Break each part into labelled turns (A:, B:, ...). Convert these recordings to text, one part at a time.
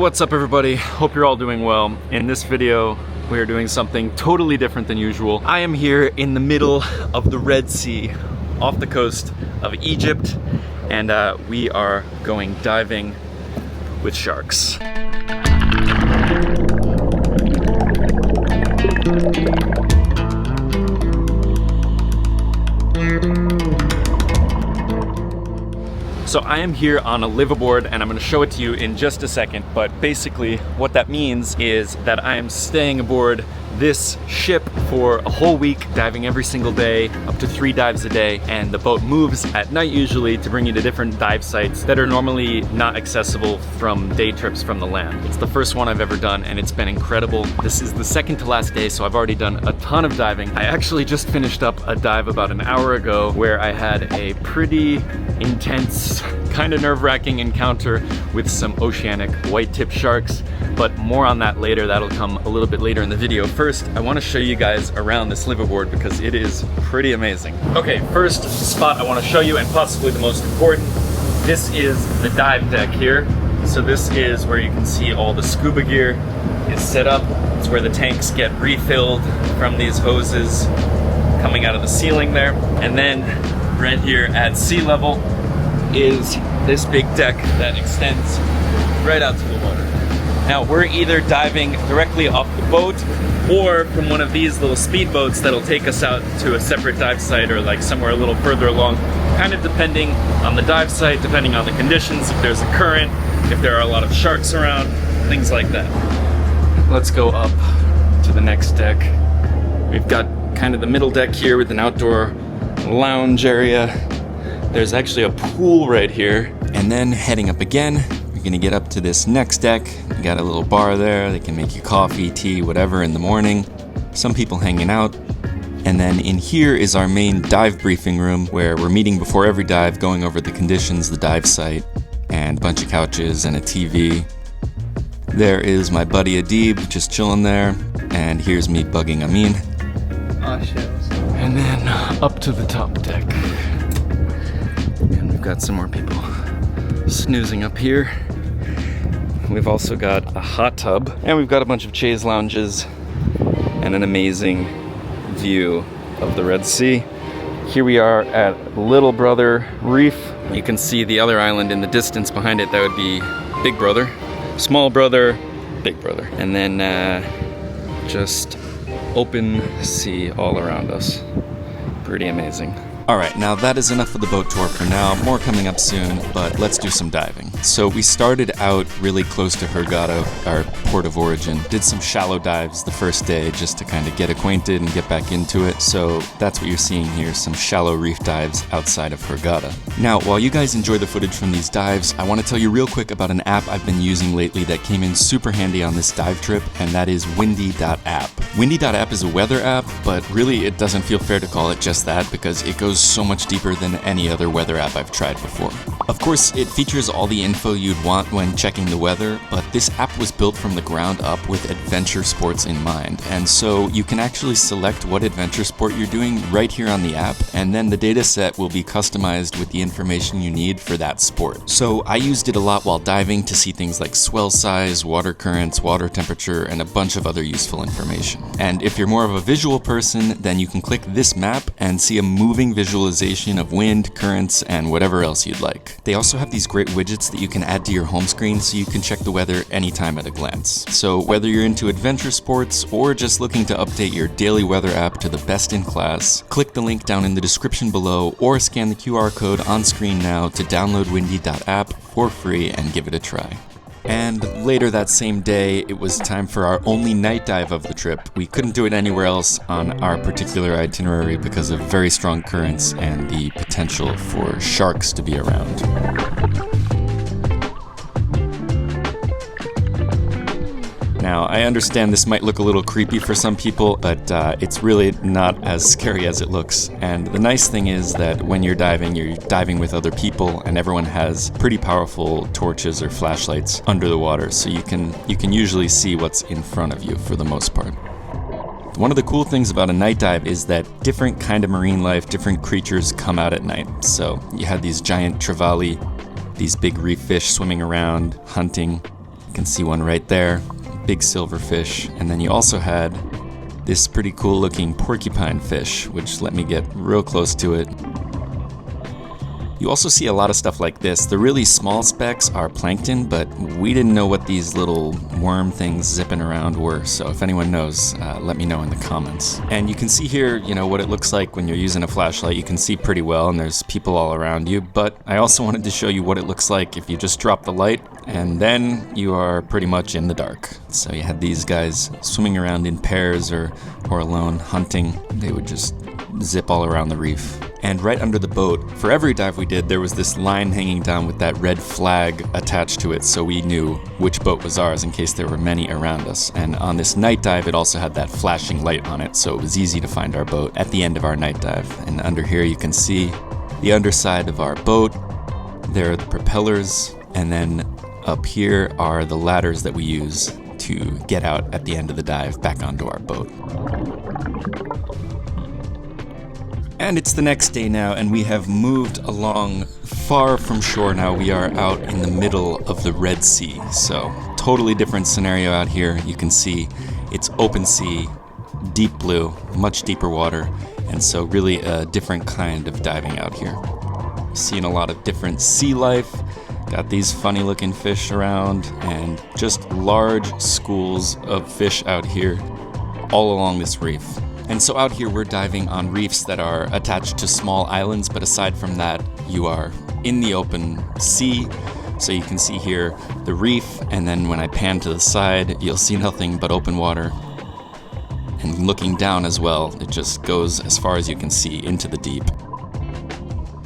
A: What's up everybody? Hope you're all doing well. In this video, we are doing something totally different than usual. I am here in the middle of the Red Sea, off the coast of Egypt, and we are going diving with sharks. So I am here on a liveaboard and I'm going to show it to you in just a second, but basically what that means is that I am staying aboard this ship for a whole week, diving every single day, up to 3 dives a day, and the boat moves at night usually to bring you to different dive sites that are normally not accessible from day trips from the land. It's the first one I've ever done and it's been incredible. This is the second to last day, so I've already done a ton of diving. I actually just finished up a dive about an hour ago where I had a pretty intense, kind of nerve-wracking encounter with some oceanic whitetip sharks, but more on that later. That'll come a little bit later in the video. First, I want to show you guys around this liveaboard because it is pretty amazing. Okay, first spot I want to show you, and possibly the most important, this is the dive deck here. So this is where you can see all the scuba gear is set up. It's where the tanks get refilled from these hoses coming out of the ceiling there. And then right here at sea level is this big deck that extends right out to the water. Now we're either diving directly off the boat or from one of these little speedboats that'll take us out to a separate dive site or like somewhere a little further along, kind of depending on the dive site, depending on the conditions, if there's a current, if there are a lot of sharks around, things like that. Let's go up to the next deck. We've got kind of the middle deck here with an outdoor lounge area. There's actually a pool right here. And then heading up again, you're gonna get up to this next deck. You got a little bar there. They can make you coffee, tea, whatever in the morning. Some people hanging out. And then in here is our main dive briefing room where we're meeting before every dive, going over the conditions, the dive site, and a bunch of couches and a TV. There is my buddy Adib just chilling there. And here's me bugging Amin.
B: Oh shit.
A: And then up to the top deck. And we've got some more people snoozing up here. We've also got a hot tub, and we've got a bunch of chaise lounges and an amazing view of the Red Sea. Here we are at Little Brother Reef. You can see the other island in the distance behind it. That would be Big Brother, Small Brother, Big Brother. And then just open sea all around us. Pretty amazing. Alright, now that is enough of the boat tour for now. More coming up soon, but let's do some diving. So we started out really close to Hurghada, our port of origin. Did some shallow dives the first day just to kind of get acquainted and get back into it. So that's what you're seeing here, some shallow reef dives outside of Hurghada. Now, while you guys enjoy the footage from these dives, I want to tell you real quick about an app I've been using lately that came in super handy on this dive trip, and that is windy.app. Windy.app is a weather app, but really it doesn't feel fair to call it just that because it goes so much deeper than any other weather app I've tried before. Of course, it features all the info you'd want when checking the weather, but this app was built from the ground up with adventure sports in mind, and so you can actually select what adventure sport you're doing right here on the app, and then the data set will be customized with the information you need for that sport. So I used it a lot while diving to see things like swell size, water currents, water temperature, and a bunch of other useful information. And if you're more of a visual person, then you can click this map and see a moving visualization of wind, currents, and whatever else you'd like. They also have these great widgets that you can add to your home screen so you can check the weather anytime at a glance. So whether you're into adventure sports or just looking to update your daily weather app to the best in class, click the link down in the description below or scan the QR code on screen now to download windy.app for free and give it a try. And later that same day, it was time for our only night dive of the trip. We couldn't do it anywhere else on our particular itinerary because of very strong currents and the potential for sharks to be around. Now, I understand this might look a little creepy for some people, but it's really not as scary as it looks. And the nice thing is that when you're diving with other people, and everyone has pretty powerful torches or flashlights under the water, so you can usually see what's in front of you for the most part. One of the cool things about a night dive is that different kind of marine life, different creatures come out at night. So you have these giant trevally, these big reef fish swimming around, hunting. You can see one right there, big silverfish, and then you also had this pretty cool looking porcupine fish, which let me get real close to it. You also see a lot of stuff like this. The really small specks are plankton, but we didn't know what these little worm things zipping around were, so if anyone knows, let me know in the comments. And you can see here, you know, what it looks like when you're using a flashlight. You can see pretty well, and there's people all around you, but I also wanted to show you what it looks like if you just drop the light, and then you are pretty much in the dark. So you had these guys swimming around in pairs or alone hunting. They would just zip all around the reef. And right under the boat, for every dive we did, there was this line hanging down with that red flag attached to it, so we knew which boat was ours in case there were many around us. And on this night dive, it also had that flashing light on it, so it was easy to find our boat at the end of our night dive. And under here you can see the underside of our boat. There are the propellers, and then up here are the ladders that we use to get out at the end of the dive back onto our boat. And it's the next day now, and we have moved along far from shore now. We are out in the middle of the Red Sea, so totally different scenario out here. You can see it's open sea, deep blue, much deeper water, and so really a different kind of diving out here. Seeing a lot of different sea life, got these funny looking fish around, and just large schools of fish out here all along this reef. And so out here we're diving on reefs that are attached to small islands, but aside from that, you are in the open sea. So you can see here the reef, and then when I pan to the side, you'll see nothing but open water. And looking down as well, it just goes as far as you can see into the deep.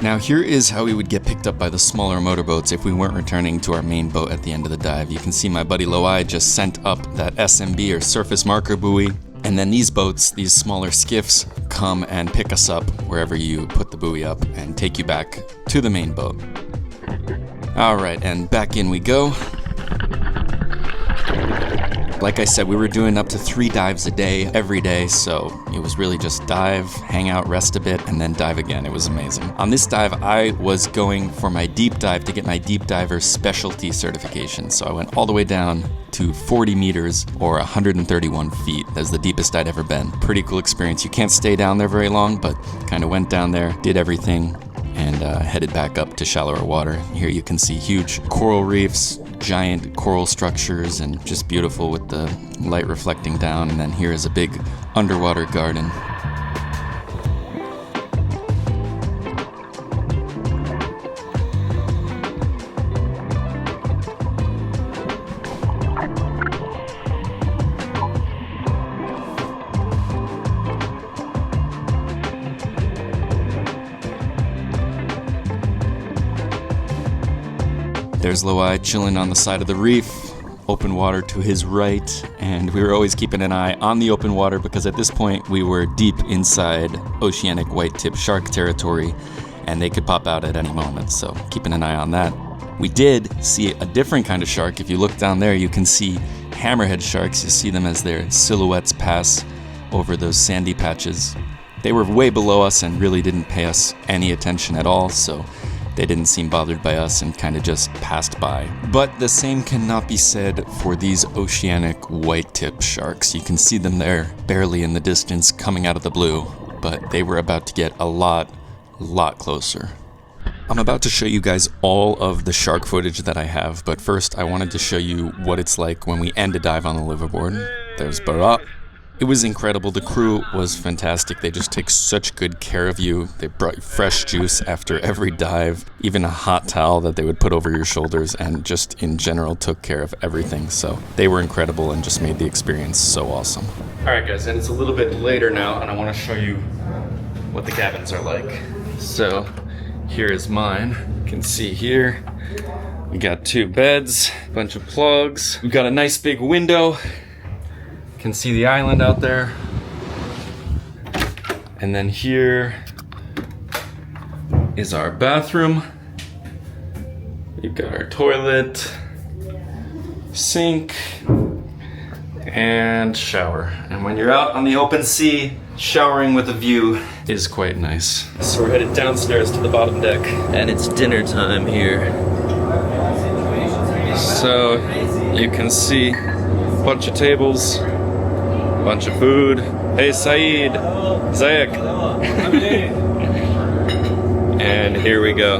A: Now here is how we would get picked up by the smaller motorboats if we weren't returning to our main boat at the end of the dive. You can see my buddy Loai just sent up that SMB or surface marker buoy. And then these boats, these smaller skiffs, come and pick us up wherever you put the buoy up and take you back to the main boat. All right, and back in we go. Like I said, we were doing up to 3 dives a day, every day, so it was really just dive, hang out, rest a bit, and then dive again. It was amazing. On this dive, I was going for my deep dive to get my deep diver specialty certification. So I went all the way down to 40 meters or 131 feet. That's the deepest I'd ever been. Pretty cool experience. You can't stay down there very long, but kind of went down there, did everything, and headed back up to shallower water. Here you can see huge coral reefs, giant coral structures, and just beautiful with the light reflecting down. And then here is a big underwater garden. There's Loai chilling on the side of the reef, open water to his right, and we were always keeping an eye on the open water because at this point we were deep inside Oceanic Whitetip shark territory and they could pop out at any moment, so keeping an eye on that. We did see a different kind of shark. If you look down there, you can see hammerhead sharks. You see them as their silhouettes pass over those sandy patches. They were way below us and really didn't pay us any attention at all, so they didn't seem bothered by us and kind of just passed by. But the same cannot be said for these Oceanic Whitetip sharks. You can see them there, barely in the distance, coming out of the blue, but they were about to get a lot closer. I'm about to show you guys all of the shark footage that I have, but first I wanted to show you what it's like when we end a dive on the Liveaboard. There's Barat. It was incredible. The crew was fantastic. They just take such good care of you. They brought you fresh juice after every dive, even a hot towel that they would put over your shoulders, and just in general took care of everything. So they were incredible and just made the experience so awesome. All right, guys, and it's a little bit later now, and I want to show you what the cabins are like. So here is mine. You can see here, we got 2 beds, a bunch of plugs. We've got a nice big window. Can see the island out there, and then here is our bathroom. We've got our toilet, sink, and shower. And when you're out on the open sea, showering with a view is quite nice. So we're headed downstairs to the bottom deck, and it's dinner time here. So you can see a bunch of tables, a bunch of food. Hey Saeed, Zayek. And here we go.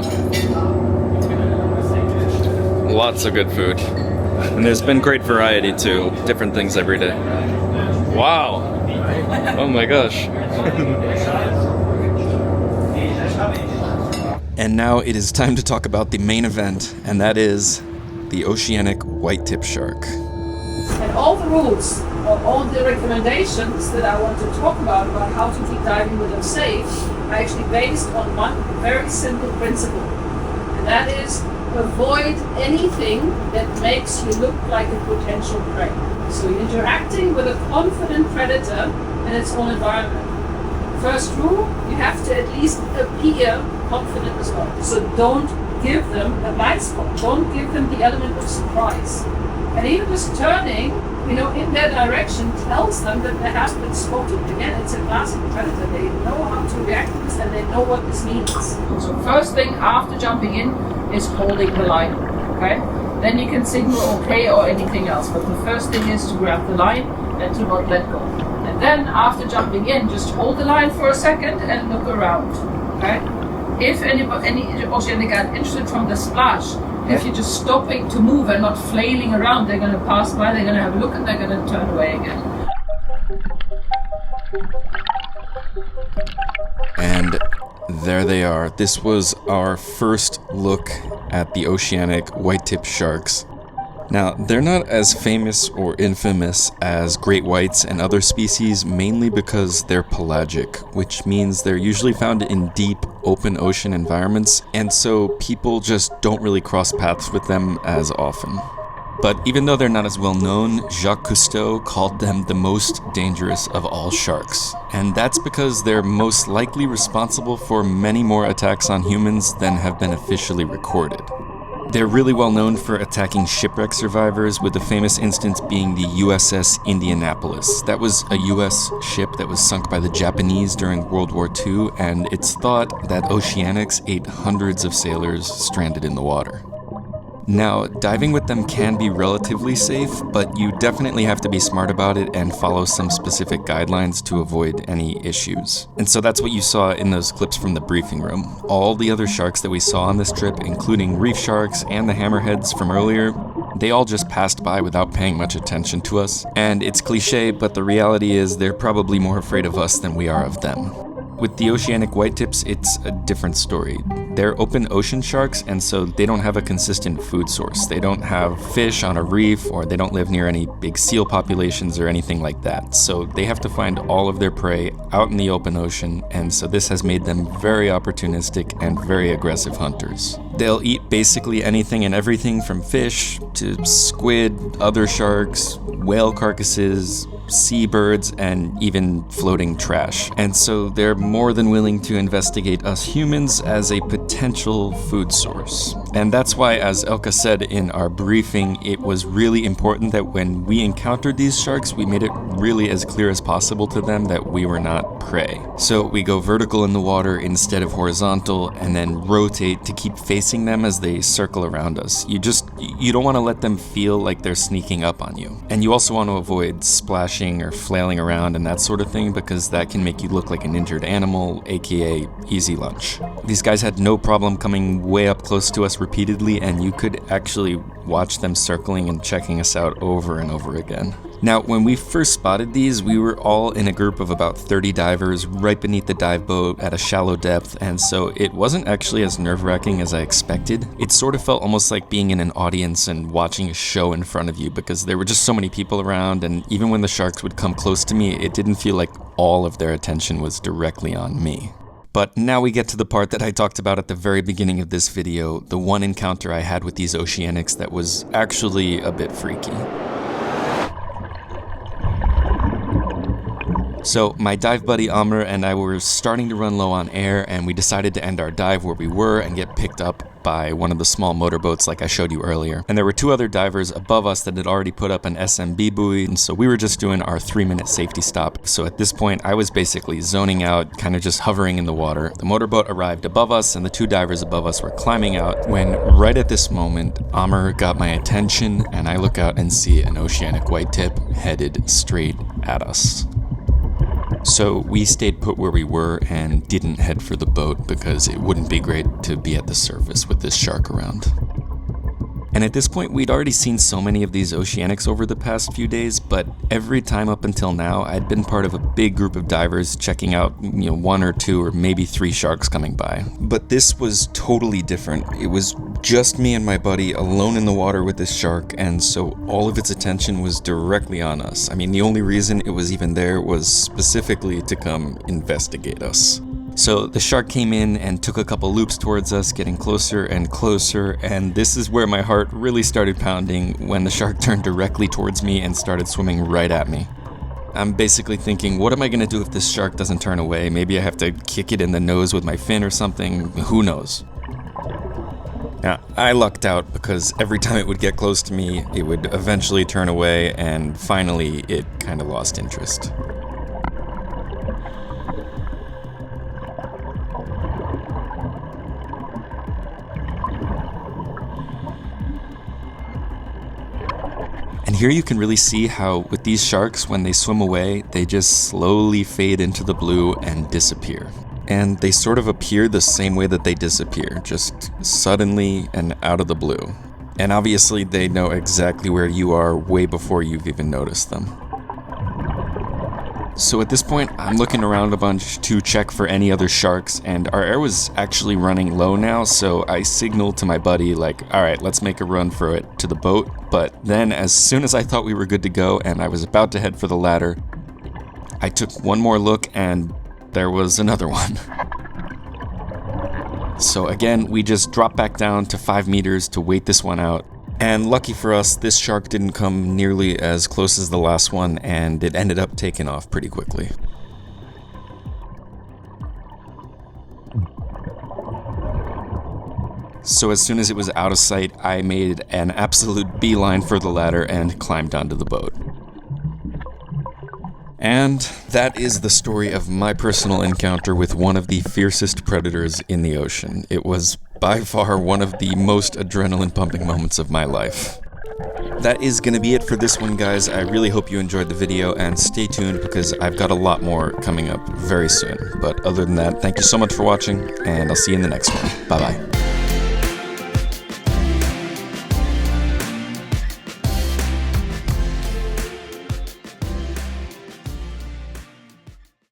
A: Lots of good food. And there's been great variety too, different things every day. Wow! Oh my gosh. And now it is time to talk about the main event, and that is the Oceanic Whitetip shark.
B: And all the rules, or all the recommendations that I want to talk about how to keep diving with them safe, are actually based on one very simple principle. And that is, avoid anything that makes you look like a potential prey. So you're interacting with a confident predator in its own environment. First rule, you have to at least appear confident as well. So don't give them a blind spot. Don't give them the element of surprise. And even just turning, in their direction tells them that they have been spotted. Again, it's a classic predator. They know how to react to this and they know what this means. So first thing after jumping in is holding the line, okay? Then you can signal okay or anything else. But the first thing is to grab the line and to not let go. And then after jumping in, just hold the line for a second and look around, okay? If any oceanic guide interested from the splash, if you're just stopping to move and not flailing around, they're going to pass by, they're going to have a look, and they're going to turn away again.
A: And there they are. This was our first look at the Oceanic Whitetip sharks. Now, they're not as famous or infamous as great whites and other species, mainly because they're pelagic, which means they're usually found in deep, open ocean environments, and so people just don't really cross paths with them as often. But even though they're not as well known, Jacques Cousteau called them the most dangerous of all sharks. And that's because they're most likely responsible for many more attacks on humans than have been officially recorded. They're really well known for attacking shipwreck survivors, with the famous instance being the USS Indianapolis. That was a US ship that was sunk by the Japanese during World War II, and it's thought that Oceanics ate hundreds of sailors stranded in the water. Now, diving with them can be relatively safe, but you definitely have to be smart about it and follow some specific guidelines to avoid any issues. And so that's what you saw in those clips from the briefing room. All the other sharks that we saw on this trip, including reef sharks and the hammerheads from earlier, they all just passed by without paying much attention to us. And it's cliche, but the reality is they're probably more afraid of us than we are of them. With the Oceanic Whitetips, it's a different story. They're open ocean sharks, and so they don't have a consistent food source. They don't have fish on a reef, or they don't live near any big seal populations or anything like that. So they have to find all of their prey out in the open ocean, and so this has made them very opportunistic and very aggressive hunters. They'll eat basically anything and everything from fish to squid, other sharks, whale carcasses, seabirds, and even floating trash. And so they're more than willing to investigate us humans as a potential food source. And that's why, as Elka said in our briefing, it was really important that when we encountered these sharks, we made it really as clear as possible to them that we were not prey. So we go vertical in the water instead of horizontal, and then rotate to keep facing them as they circle around us. You don't want to let them feel like they're sneaking up on you. And you also want to avoid splashing or flailing around and that sort of thing, because that can make you look like an injured animal, aka easy lunch. These guys had no problem coming way up close to us repeatedly, and you could actually watch them circling and checking us out over and over again. Now, when we first spotted these, we were all in a group of about 30 divers right beneath the dive boat at a shallow depth, and so it wasn't actually as nerve-wracking as I expected. It sort of felt almost like being in an audience and watching a show in front of you, because there were just so many people around, and even when the sharks would come close to me, it didn't feel like all of their attention was directly on me. But now we get to the part that I talked about at the very beginning of this video, the one encounter I had with these Oceanics that was actually a bit freaky. So my dive buddy Amr and I were starting to run low on air, and we decided to end our dive where we were and get picked up by one of the small motorboats like I showed you earlier. And there were 2 other divers above us that had already put up an SMB buoy, and so we were just doing our 3-minute safety stop. So at this point, I was basically zoning out, kind of just hovering in the water. The motorboat arrived above us, and the 2 divers above us were climbing out, when right at this moment, Amr got my attention, and I look out and see an Oceanic Whitetip headed straight at us. So we stayed put where we were and didn't head for the boat because it wouldn't be great to be at the surface with this shark around. And at this point, we'd already seen so many of these oceanics over the past few days, but every time up until now, I'd been part of a big group of divers checking out, 1 or 2 or maybe 3 sharks coming by. But this was totally different. It was just me and my buddy alone in the water with this shark, and so all of its attention was directly on us. I mean, the only reason it was even there was specifically to come investigate us. So the shark came in and took a couple loops towards us, getting closer and closer, and this is where my heart really started pounding when the shark turned directly towards me and started swimming right at me. I'm basically thinking, what am I gonna do if this shark doesn't turn away? Maybe I have to kick it in the nose with my fin or something, who knows? Now, I lucked out because every time it would get close to me, it would eventually turn away, and finally it kind of lost interest. And here you can really see how with these sharks, when they swim away, they just slowly fade into the blue and disappear. And they sort of appear the same way that they disappear, just suddenly and out of the blue. And obviously they know exactly where you are way before you've even noticed them. So at this point, I'm looking around a bunch to check for any other sharks, and our air was actually running low now, so I signaled to my buddy, like, alright, let's make a run for it to the boat. But then as soon as I thought we were good to go and I was about to head for the ladder, I took one more look and there was another one. So again, we just dropped back down to 5 meters to wait this one out. And lucky for us, this shark didn't come nearly as close as the last one, and it ended up taking off pretty quickly. So as soon as it was out of sight, I made an absolute beeline for the ladder and climbed onto the boat. And that is the story of my personal encounter with one of the fiercest predators in the ocean. It was by far one of the most adrenaline-pumping moments of my life. That is going to be it for this one, guys. I really hope you enjoyed the video, and stay tuned because I've got a lot more coming up very soon. But other than that, thank you so much for watching, and I'll see you in the next one. Bye-bye.